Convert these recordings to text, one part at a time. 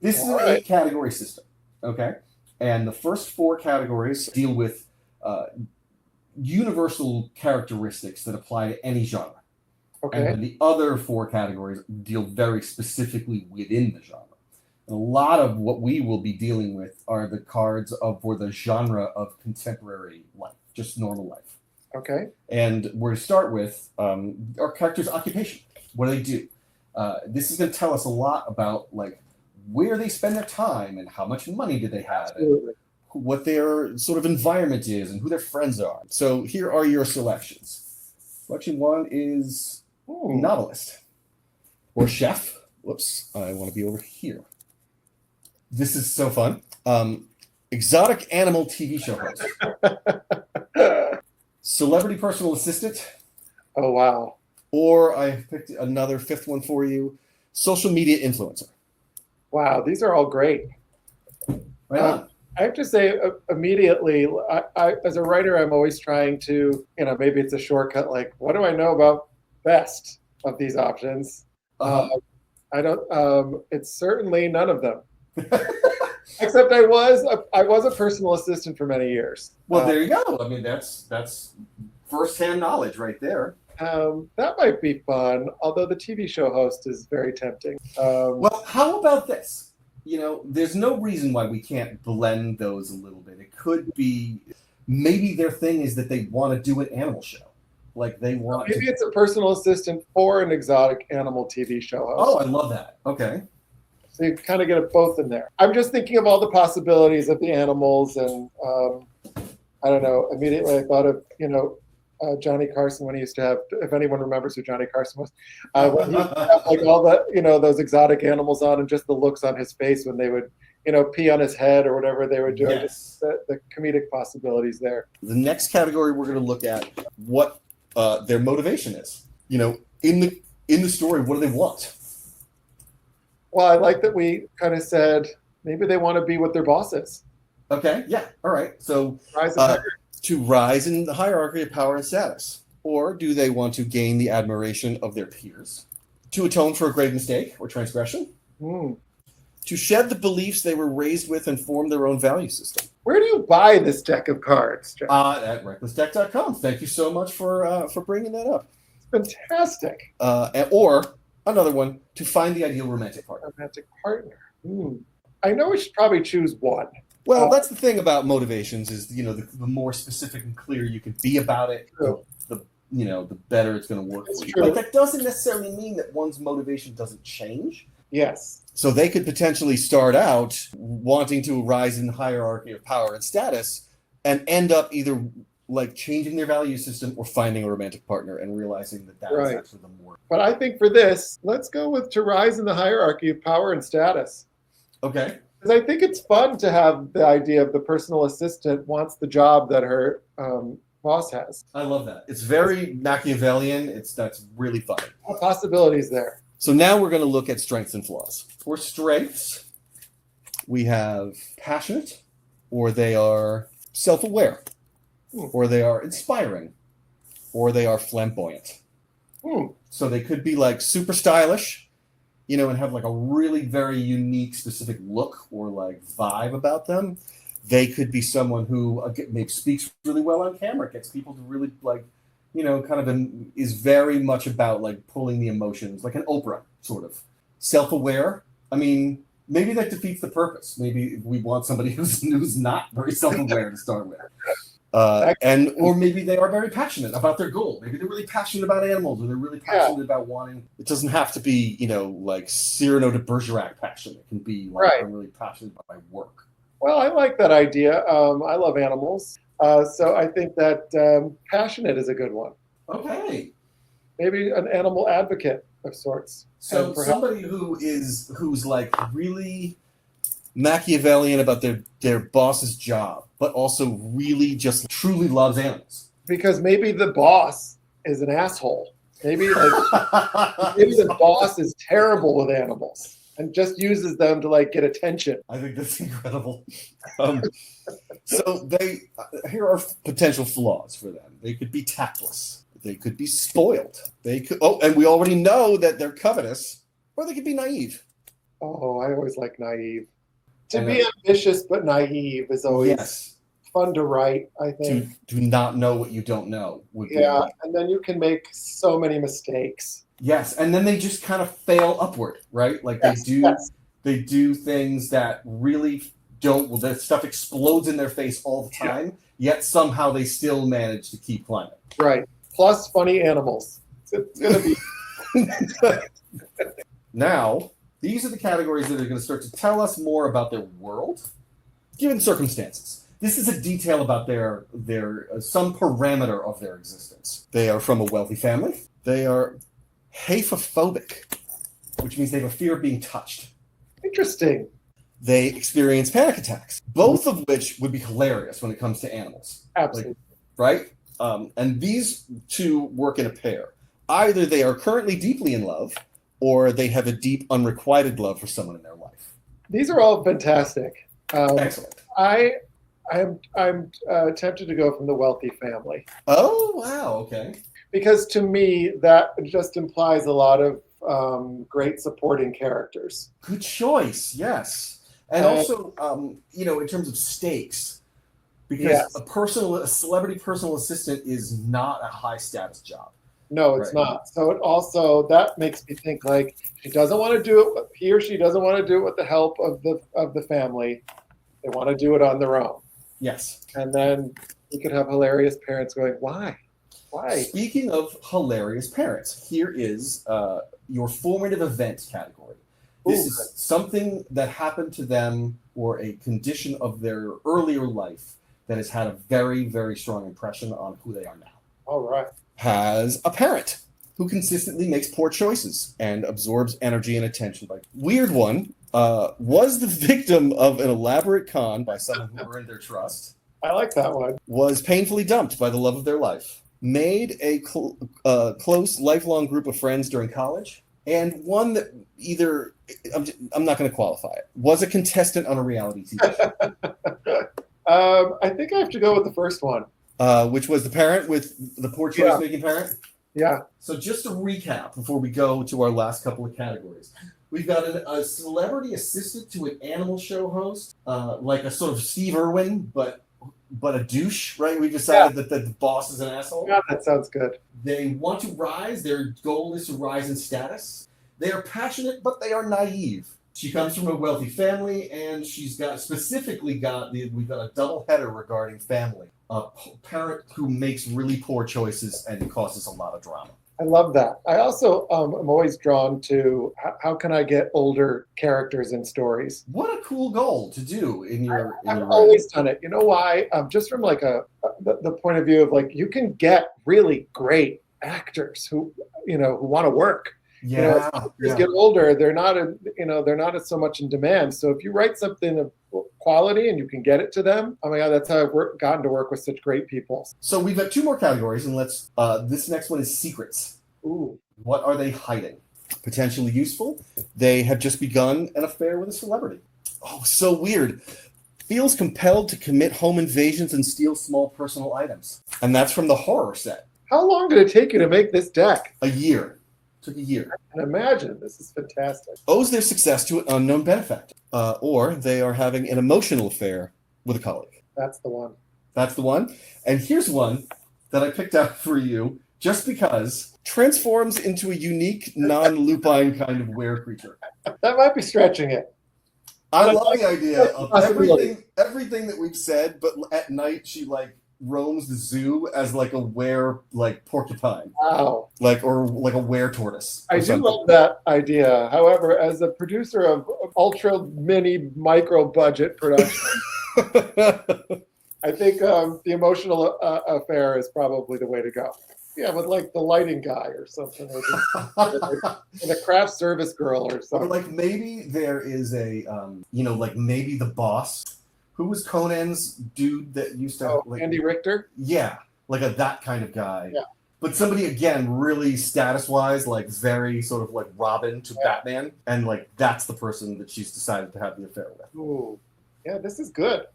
This is an 8-category system, okay? And the first 4 categories deal with universal characteristics that apply to any genre. Okay. And then the other 4 categories deal very specifically within the genre. And a lot of what we will be dealing with are the cards for the genre of contemporary life, just normal life. Okay. And we're going to start with our character's occupation. What do they do? This is going to tell us a lot about like where they spend their time and how much money do they have, and what their sort of environment is, and who their friends are. So here are your selections. Selection 1 is novelist or chef. Whoops, I want to be over here. This is so fun. Exotic animal TV show host. Celebrity personal assistant. Oh, wow. Or I picked another 5th one for you. Social media influencer. Wow, these are all great. Right on. I have to say immediately, I as a writer, I'm always trying to, maybe it's a shortcut, like, what do I know about best of these options? I don't, it's certainly none of them. Except I was a personal assistant for many years. Well, there you go. I mean, that's firsthand knowledge right there. That might be fun, although the TV show host is very tempting. Well, how about this? There's no reason why we can't blend those a little bit. It could be maybe their thing is that they want to do an animal show. Like they want maybe it's a personal assistant for an exotic animal TV show host. Oh, I love that. Okay. So you kind of get both in there. I'm just thinking of all the possibilities of the animals, and I don't know. Immediately, I thought of Johnny Carson when he used to have. If anyone remembers who Johnny Carson was, when he used to have like all the those exotic animals on, and just the looks on his face when they would pee on his head or whatever they would do. Yes. Just the comedic possibilities there. The next category we're going to look at what their motivation is. In the story, what do they want? Well, I like that we kind of said maybe they want to be what their boss is. Okay, yeah, all right. So to rise in the hierarchy of power and status, or do they want to gain the admiration of their peers? To atone for a grave mistake or transgression? To shed the beliefs they were raised with and form their own value system. Where do you buy this deck of cards, Jeff? At recklessdeck.com. Thank you so much for bringing that up. It's fantastic. Or another one, to find the ideal romantic partner. Romantic partner. I know we should probably choose one. Well, that's the thing about motivations is, the more specific and clear you can be about it, the better it's going to work for you. But that doesn't necessarily mean that one's motivation doesn't change. Yes. So they could potentially start out wanting to rise in the hierarchy of power and status and end up either like changing their value system or finding a romantic partner and realizing that is actually the more. But I think for this, let's go with to rise in the hierarchy of power and status. Okay. Because I think it's fun to have the idea of the personal assistant wants the job that her boss has. I love that. It's very Machiavellian. That's really fun. What possibilities there? So now we're going to look at strengths and flaws. For strengths, we have passionate, or they are self-aware, or they are inspiring, or they are flamboyant. So they could be like super stylish, and have like a really very unique, specific look or like vibe about them. They could be someone who maybe speaks really well on camera, gets people to really like, is very much about like pulling the emotions, like an Oprah sort of. Self-aware. I mean, maybe that defeats the purpose. Maybe we want somebody who's not very self-aware to start with. Or maybe they are very passionate about their goal. Maybe they're really passionate about animals, or they're really passionate about wanting. It doesn't have to be, like Cyrano de Bergerac passion. It can be like I'm really passionate about my work. Well, I like that idea. I love animals, so I think that passionate is a good one. Okay. Maybe an animal advocate of sorts. So somebody who's like really Machiavellian about their boss's job, but also really just truly loves animals. Because maybe the boss is an asshole. Maybe the boss is terrible with animals and just uses them to like get attention. I think that's incredible. So here are potential flaws for them. They could be tactless. They could be spoiled. And we already know that they're covetous, or they could be naive. Oh, I always like naive. To And be ambitious but naive is always yes, fun to write, I think. to not know what you don't know would be. Yeah, and then you can make so many mistakes. Yes, and then they just kind of fail upward, right? Like Yes, yes. they do things that really don't. Well, that stuff explodes in their face all the Yeah. time. Yet somehow they still manage to keep climbing. Right. Plus funny animals. It's going to be. Now, these are the categories that are going to start to tell us more about their world, given circumstances. This is a detail about their some parameter of their existence. They are from a wealthy family. They are haphophobic, which means they have a fear of being touched. Interesting. They experience panic attacks, both of which would be hilarious when it comes to animals. Absolutely. Right? And these two work in a pair. Either they are currently deeply in love, or they have a deep, unrequited love for someone in their life. These are all fantastic. Excellent. I'm tempted to go from the wealthy family. Oh, wow. Okay. Because to me, that just implies a lot of great supporting characters. Good choice. Yes. And also, in terms of stakes, because Yes. a celebrity personal assistant is not a high status job. No, it's Right. not. So it also, that makes me think like he doesn't want to do it. He or she doesn't want to do it with the help of the family. They want to do it on their own. Yes. And then you could have hilarious parents going, "Why? Why?" Speaking of hilarious parents, here is your formative event category. This Ooh. is something that happened to them or a condition of their earlier life that has had a very, very strong impression on who they are now. All right. Has a parent who consistently makes poor choices and absorbs energy and attention. Weird one, was the victim of an elaborate con by someone who earned their trust, I like that one. was painfully dumped by the love of their life, made a close, lifelong group of friends during college, and one that either, I'm not going to qualify it, was a contestant on a reality TV show. I think I have to go with the first one. Which was the parent with the poor choice-making parent. Yeah. So just to recap before we go to our last couple of categories. We've got a celebrity assistant to an animal show host, like a sort of Steve Irwin, but a douche, right? We decided that the boss is an asshole. Yeah, that sounds good. They want to rise. Their goal is to rise in status. They are passionate, but they are naive. She comes from a wealthy family, and we've got a double header regarding family. A parent who makes really poor choices, and it causes a lot of drama. I love that. I also am always drawn to how can I get older characters in stories. What a cool goal to do in your. I've always done it. You know why? Just from like the point of view of like you can get really great actors who want to work. Yeah. As actors get older, they're not so much in demand. So if you write something of quality and you can get it to them, oh my God, that's how I've gotten to work with such great people. So we've got two more categories, and this next one is secrets. Ooh. What are they hiding? Potentially useful. They have just begun an affair with a celebrity. Oh, so weird. Feels compelled to commit home invasions and steal small personal items. And that's from the horror set. How long did it take you to make this deck? A year. Took a year. I can imagine. This is fantastic. Owes their success to an unknown benefactor. Or they are having an emotional affair with a colleague. That's the one. That's the one. And here's one that I picked out for you just because transforms into a unique, non-lupine kind of were creature. That might be stretching it. I love the idea of Possibility. everything that we've said, but at night she roams the zoo as a were porcupine. Wow. Or a were tortoise. I do love that idea. However, as a producer of ultra mini micro budget production, I think the emotional affair is probably the way to go. Yeah, with the lighting guy or something, or a craft service girl or something. Or maybe there is a maybe the boss. Who was Conan's dude that used to Andy Richter? Yeah, that kind of guy. Yeah. But somebody again really status-wise, very sort of Robin to Batman, and that's the person that she's decided to have the affair with. Ooh, yeah, this is good.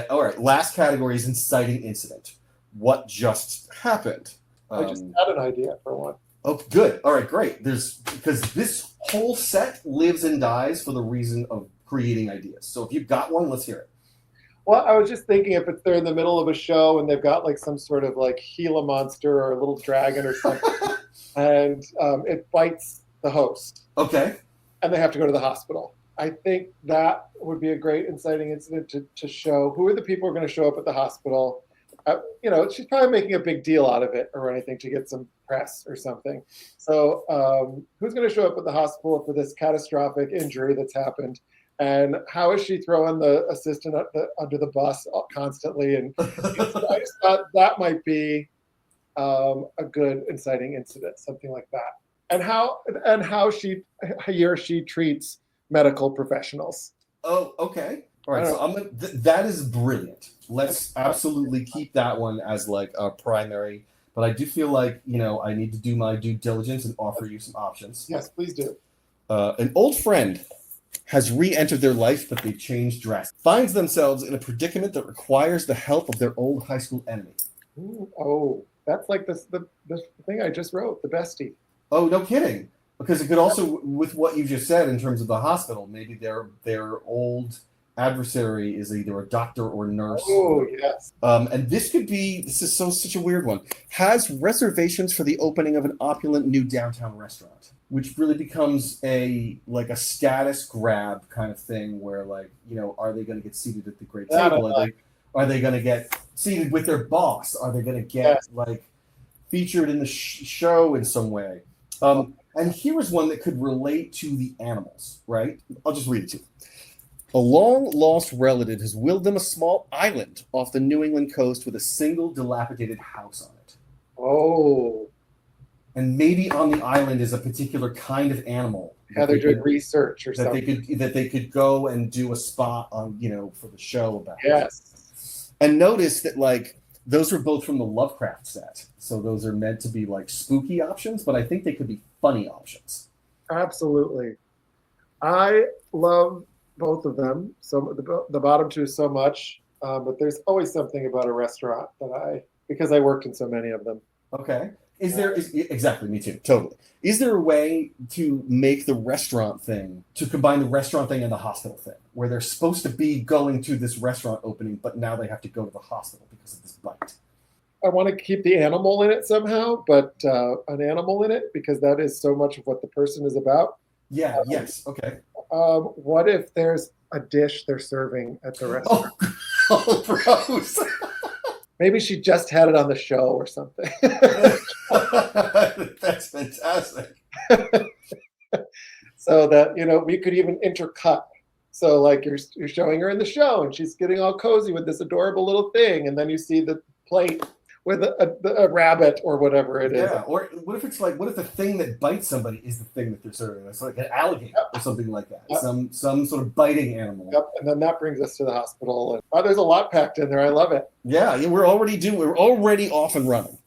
All right, last category is inciting incident. What just happened? I just had an idea for one. Oh, good. All right, great. Because this whole set lives and dies for the reason of creating ideas. So if you've got one, let's hear it. Well, I was just thinking if they're in the middle of a show and they've got like some sort of like Gila monster or a little dragon or something, and it bites the host. Okay. And they have to go to the hospital. I think that would be a great inciting incident to show who are the people who are going to show up at the hospital. She's probably making a big deal out of it or anything to get some press or something. So who's going to show up at the hospital for this catastrophic injury that's happened? And how is she throwing the assistant under the bus constantly? And I just thought that might be a good inciting incident, something like that. And how he or she treats medical professionals. Oh, okay. All right. So that is brilliant. Let's absolutely keep that one as like a primary. But I do feel like, I need to do my due diligence and offer you some options. Yes, please do. An old friend has re-entered their life, but they've changed drastically. Finds themselves in a predicament that requires the help of their old high school enemy. Ooh, oh, that's like the thing I just wrote, the bestie. Oh, no kidding. Because it could also, with what you just said in terms of the hospital, maybe their old adversary is either a doctor or nurse. Oh, yes. And this is such a weird one. Has reservations for the opening of an opulent new downtown restaurant, which really becomes a status grab kind of thing where are they going to get seated at the great table? Are they going to get seated with their boss? Are they going to get featured in the show in some way? And here is one that could relate to the animals, right? I'll just read it to you. A long-lost relative has willed them a small island off the New England coast with a single dilapidated house on it. Oh. And maybe on the island is a particular kind of animal. Yeah, they're doing research or something. That they could go and do a spot on, for the show about. Yes. And notice that, those are both from the Lovecraft set. So those are meant to be, spooky options, but I think they could be funny options. Absolutely. I love both of them. So the bottom two so much, but there's always something about a restaurant because I worked in so many of them. Okay. Exactly, me too, totally. Is there a way to make the restaurant thing, to combine the restaurant thing and the hospital thing, where they're supposed to be going to this restaurant opening, but now they have to go to the hospital because of this bite? I want to keep the animal in it somehow, but an animal in it, because that is so much of what the person is about. Yeah, yes, okay. What if there's a dish they're serving at the restaurant? Oh gross. Maybe she just had it on the show or something. That's fantastic. So that, we could even intercut. So you're showing her in the show and she's getting all cozy with this adorable little thing. And then you see the plate with a rabbit or whatever it is. Yeah, or what if the thing that bites somebody is the thing that they're serving? It's like an alligator or something like that. Yep. Some sort of biting animal. Yep, and then that brings us to the hospital. And, there's a lot packed in there. I love it. Yeah, we're already off and running.